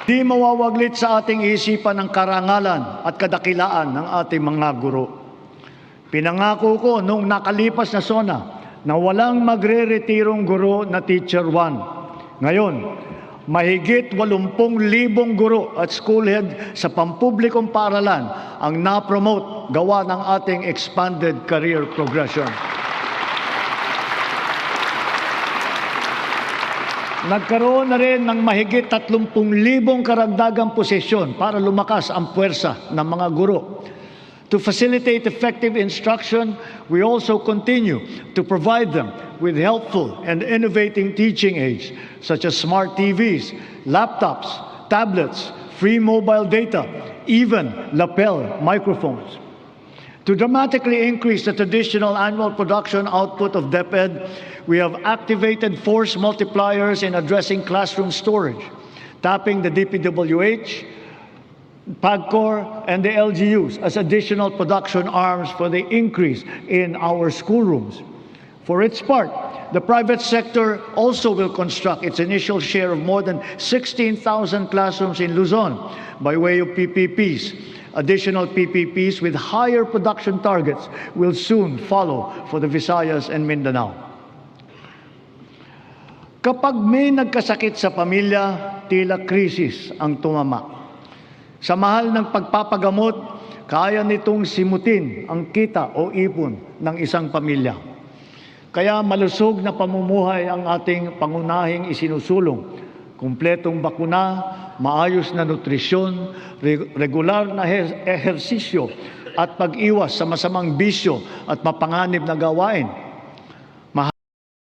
Di mawawaglit sa ating isipan ang karangalan at kadakilaan ng ating mga guro. Pinangako ko noong nakalipas na SONA na walang magre-retirong guro na Teacher 1. Ngayon, mahigit 80,000 guro at schoolhead sa pampublikong paaralan ang na-promote gawa ng ating expanded career progression. Nagkaroon na rin ng mahigit 30,000 karagdagang posisyon para lumakas ang puwersa ng mga guro. To facilitate effective instruction, we also continue to provide them with helpful and innovating teaching aids such as smart TVs, laptops, tablets, free mobile data, even lapel microphones. To dramatically increase the traditional annual production output of DepEd, we have activated force multipliers in addressing classroom storage, tapping the DPWH, PAGCOR, and the LGUs as additional production arms for the increase in our schoolrooms. For its part, the private sector also will construct its initial share of more than 16,000 classrooms in Luzon by way of PPPs. Additional PPPs with higher production targets will soon follow for the Visayas and Mindanao. Kapag may nagkasakit sa pamilya, tila krisis ang tumama. Sa mahal ng pagpapagamot, kaya nitong simutin ang kita o ipon ng isang pamilya. Kaya malusog na pamumuhay ang ating pangunahing isinusulong. Kumpletong bakuna, maayos na nutrisyon, regular na ehersisyo at pag-iwas sa masamang bisyo at mapanganib na gawain.